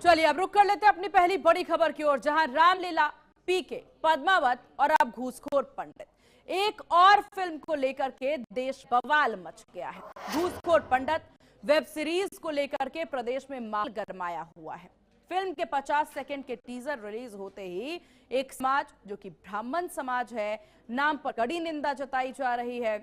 चलिए अब रुक कर लेते हैं अपनी पहली बड़ी खबर की ओर, जहां रामलीला, पीके, पद्मावत और अब घूसखोर पंडित, एक और फिल्म को लेकर के देश बवाल मच गया है। घूसखोर पंडित वेब सीरीज को लेकर के प्रदेश में माहौल गरमाया हुआ है। फिल्म के 50 सेकंड के टीजर रिलीज होते ही एक समाज, जो कि ब्राह्मण समाज है, नाम पर कड़ी निंदा जताई जा रही है।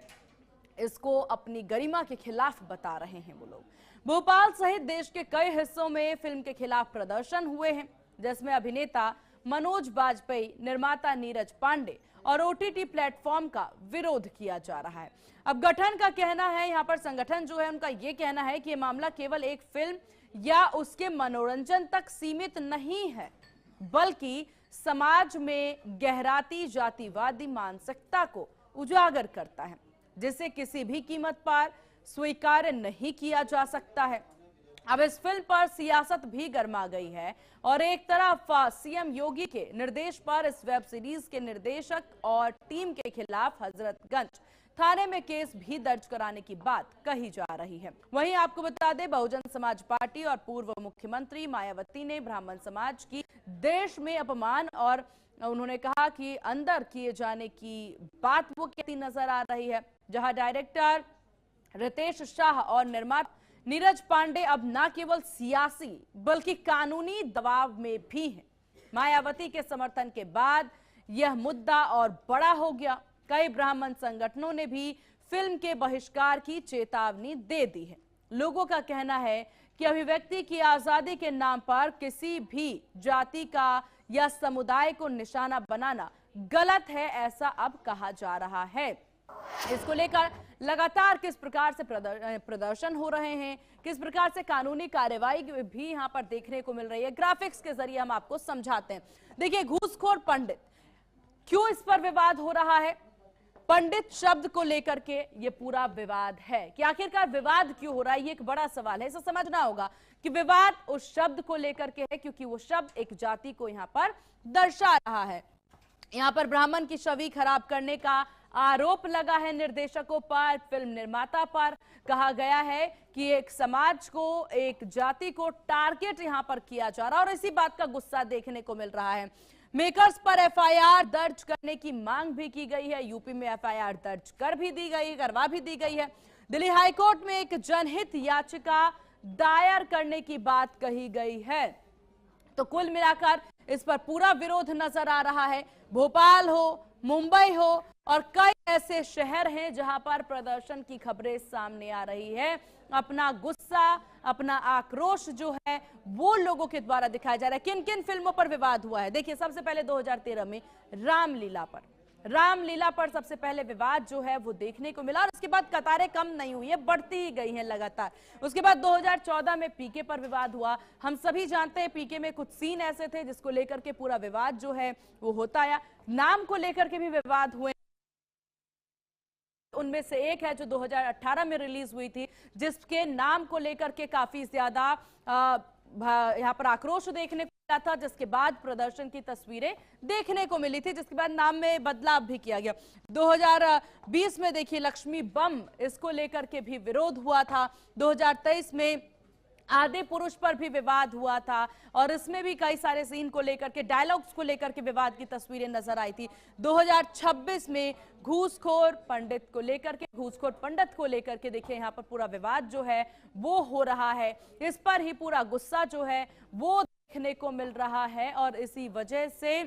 इसको अपनी गरिमा के खिलाफ बता रहे हैं वो लोग। भोपाल सहित देश के कई हिस्सों में फिल्म के खिलाफ प्रदर्शन हुए हैं, जिसमें अभिनेता मनोज बाजपेयी, निर्माता नीरज पांडे और ओटीटी प्लेटफॉर्म का विरोध किया जा रहा है। अब गठन का कहना है, यहाँ पर संगठन जो है उनका ये कहना है कि ये मामला केवल एक फिल्म या उसके मनोरंजन तक सीमित नहीं है, बल्कि समाज में गहराती जातिवादी मानसिकता को उजागर करता है, जिसे किसी भी कीमत पर स्वीकार नहीं किया जा सकता है। अब इस फिल्म पर सियासत भी गर्मा गई है और एक तरफ सीएम योगी के निर्देश पर इस वेब सीरीज के निर्देशक और टीम के खिलाफ हजरतगंज थाने में केस भी दर्ज कराने की बात कही जा रही है। वहीं आपको बता दें, बहुजन समाज पार्टी और पूर्व मुख्यमंत्री मायावती ने ब्राह्मण समाज की देश में अपमान और उन्होंने कहा कि अंदर किए जाने की बात वो कहती नजर आ रही है। जहां डायरेक्टर रितेश शाह और निर्माता नीरज पांडे अब न केवल सियासी बल्कि कानूनी दबाव में भी हैं। मायावती के समर्थन के बाद यह मुद्दा और बड़ा हो गया। कई ब्राह्मण संगठनों ने भी फिल्म के बहिष्कार की चेतावनी दे दी है। लोगों का कहना है कि अभिव्यक्ति की आजादी के नाम पर किसी भी जाति का या समुदाय को निशाना बनाना गलत है, ऐसा अब कहा जा रहा है। इसको लेकर लगातार किस प्रकार से प्रदर्शन हो रहे हैं, किस प्रकार से कानूनी कार्रवाई भी यहां पर देखने को मिल रही है, ग्राफिक्स के जरिए हम आपको समझाते हैं। देखिए, घूसखोर पंडित, क्यों इस पर विवाद हो रहा है? पंडित शब्द को लेकर के ये पूरा विवाद है कि आखिरकार विवाद क्यों हो रहा है, ये एक बड़ा सवाल है। इसे समझना होगा कि विवाद उस शब्द को लेकर के है क्योंकि वो शब्द एक जाति को यहां पर दर्शा रहा है। यहां पर ब्राह्मण की छवि खराब करने का आरोप लगा है निर्देशकों पर, फिल्म निर्माता पर। कहा गया है कि एक समाज को, एक जाति को टारगेट यहां पर किया जा रहा है और इसी बात का गुस्सा देखने को मिल रहा है। मेकर्स पर एफआईआर दर्ज करने की मांग भी की गई है। यूपी में एफआईआर दर्ज करवा भी दी गई है। दिल्ली हाईकोर्ट में एक जनहित याचिका दायर करने की बात कही गई है। तो कुल मिलाकर इस पर पूरा विरोध नजर आ रहा है। भोपाल हो, मुंबई हो और कई ऐसे शहर हैं जहां पर प्रदर्शन की खबरें सामने आ रही है। अपना गुस्सा, अपना आक्रोश जो है वो लोगों के द्वारा दिखाया जा रहा है। किन किन फिल्मों पर विवाद हुआ है? देखिए, सबसे पहले 2013 में रामलीला पर सबसे पहले विवाद जो है वो देखने को मिला और उसके बाद कतारें कम नहीं हुई है, बढ़ती ही गई हैं लगातार। उसके बाद 2014 में पीके पर विवाद हुआ। हम सभी जानते हैं पीके में कुछ सीन ऐसे थे जिसको लेकर के पूरा विवाद जो है वो होता आया। नाम को लेकर के भी विवाद हुए, उनमें से एक है जो 2018 में रिलीज हुई थी, जिसके नाम को लेकर के काफी ज्यादा यहाँ पर आक्रोश देखने को मिला था, जिसके बाद प्रदर्शन की तस्वीरें देखने को मिली थी, जिसके बाद नाम में बदलाव भी किया गया। 2020 में देखिए लक्ष्मी बम, इसको लेकर के भी विरोध हुआ था। 2023 में आदि पुरुष पर भी विवाद हुआ था और इसमें भी कई सारे सीन को लेकर के, डायलॉग्स को लेकर के विवाद की तस्वीरें नजर आई थी। 2026 में घूसखोर पंडित को लेकर के देखिए यहाँ पर पूरा विवाद जो है वो हो रहा है। इस पर ही पूरा गुस्सा जो है वो देखने को मिल रहा है और इसी वजह से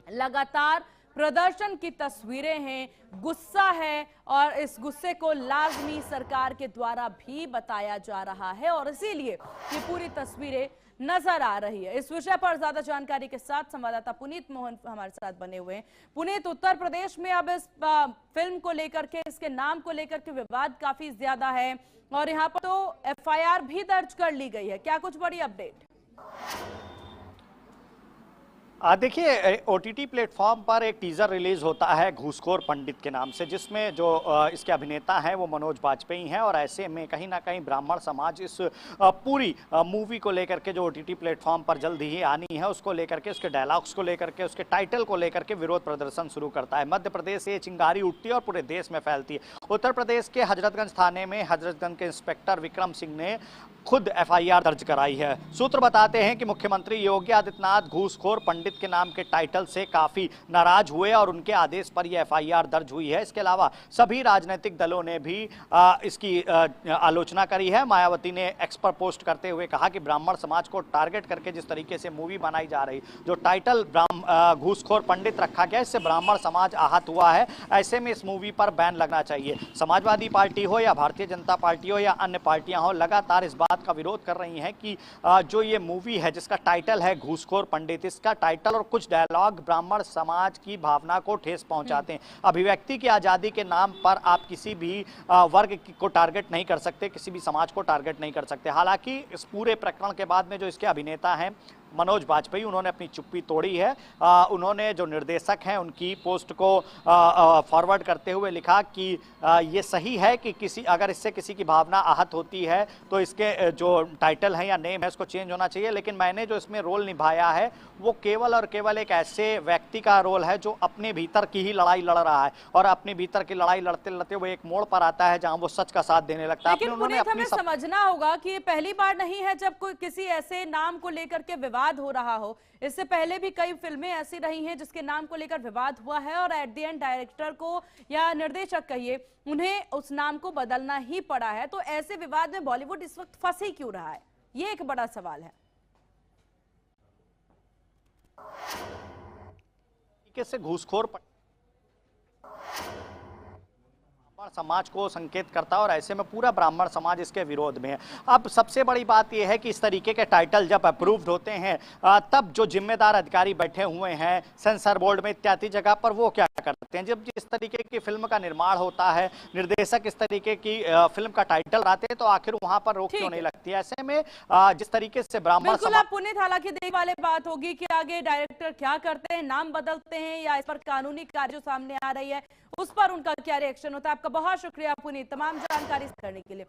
लगातार प्रदर्शन की तस्वीरें हैं, गुस्सा है और इस गुस्से को लाजमी सरकार के द्वारा भी बताया जा रहा है और इसीलिए ये पूरी तस्वीरें नजर आ रही है। इस विषय पर ज्यादा जानकारी के साथ संवाददाता पुनीत मोहन हमारे साथ बने हुए हैं। पुनीत, उत्तर प्रदेश में अब इस फिल्म को लेकर के, इसके नाम को लेकर के विवाद काफी ज्यादा है और यहाँ पर तो एफआईआर भी दर्ज कर ली गई है, क्या कुछ बड़ी अपडेट? देखिए, ओटीटी प्लेटफॉर्म पर एक टीजर रिलीज होता है घूसखोर पंडित के नाम से, जिसमें जो इसके अभिनेता हैं वो मनोज बाजपेयी हैं और ऐसे में कहीं ना कहीं ब्राह्मण समाज इस पूरी मूवी को लेकर के जो ओटीटी प्लेटफॉर्म पर जल्द ही आनी है उसको लेकर के, उसके डायलॉग्स को लेकर के, उसके टाइटल को लेकर के विरोध प्रदर्शन शुरू करता है। मध्य प्रदेश से चिंगारी उठती है और पूरे देश में फैलती है। उत्तर प्रदेश के हजरतगंज थाने में हजरतगंज के इंस्पेक्टर विक्रम सिंह ने खुद एफआईआर दर्ज कराई है। सूत्र बताते हैं कि मुख्यमंत्री योगी आदित्यनाथ घूसखोर पंडित के नाम के टाइटल से काफी नाराज हुए और उनके आदेश पर यह एफआईआर दर्ज हुई है। इसके अलावा सभी राजनीतिक दलों ने भी इसकी आलोचना करी है। मायावती ने एक्स पर पोस्ट करते हुए कहा कि ब्राह्मण समाज को टारगेट करके जिस तरीके से मूवी बनाई जा रही, जो टाइटल घूसखोर पंडित रखा गया, इससे ब्राह्मण समाज आहत हुआ है। ऐसे में इस मूवी पर बैन लगना चाहिए। समाजवादी पार्टी हो या भारतीय जनता पार्टी हो या अन्य पार्टियां हो, लगातार इस बात का विरोध कर रही हैं कि जो ये मूवी है जिसका टाइटल है घूसखोर पंडित, इसका टाइटल और कुछ डायलॉग ब्राह्मण समाज की भावना को ठेस पहुंचाते हैं। अभिव्यक्ति की आजादी के नाम पर आप किसी भी वर्ग को टारगेट नहीं कर सकते, किसी भी समाज को टारगेट नहीं कर सकते। हालांकि इस पूरे प्रकरण के बाद में जो इसके अभिनेता हैं मनोज बाजपेयी, उन्होंने अपनी चुप्पी तोड़ी है। उन्होंने जो निर्देशक हैं उनकी पोस्ट को फॉरवर्ड करते हुए लिखा कि ये सही है कि अगर इससे किसी की भावना आहत होती है तो इसके जो टाइटल है या नेम है उसको चेंज होना चाहिए, लेकिन मैंने जो इसमें रोल निभाया है वो केवल और केवल एक ऐसे व्यक्ति का रोल है जो अपने भीतर की ही लड़ाई लड़ रहा है और अपने भीतर की लड़ाई लड़ते लड़ते वो एक मोड़ पर आता है जहां वो सच का साथ देने लगता है। लेकिन पुनीत, हमें समझना होगा कि ये पहली बार नहीं है जब कोई किसी ऐसे नाम को लेकर के विवाद हो रहा हो। इससे पहले भी कई फिल्में ऐसी रही हैं जिसके नाम को लेकर विवाद हुआ है और एट द एंड डायरेक्टर को या निर्देशक कहिए, उन्हें उस नाम को बदलना ही पड़ा है। तो ऐसे विवाद में बॉलीवुड इस वक्त फंस ही क्यों रहा है, ये एक बड़ा सवाल है। से घूसखोर समाज को संकेत करता है और ऐसे में पूरा ब्राह्मण समाज इसके विरोध में है। अब सबसे बड़ी बात यह है कि इस तरीके के टाइटल जब अप्रूव्ड होते हैं तब जो जिम्मेदार अधिकारी बैठे हुए हैं सेंसर बोर्ड में इत्यादि जगह पर वो क्या करते हैं, जब जिस तरीके की फिल्म का निर्माण होता है, निर्देशक इस तरीके की फिल्म का टाइटल लाते हैं तो आखिर वहां पर रोक क्यों नहीं लगती है। ऐसे में जिस तरीके से ब्राह्मण समाज पुनीत, हालांकि देखने वाली बात होगी कि आगे डायरेक्टर क्या करते हैं, नाम बदलते हैं या इस पर कानूनी कार्य जो सामने आ रही है उस पर उनका क्या रिएक्शन होता है। आपका बहुत शुक्रिया पुनीत तमाम जानकारी करने के लिए।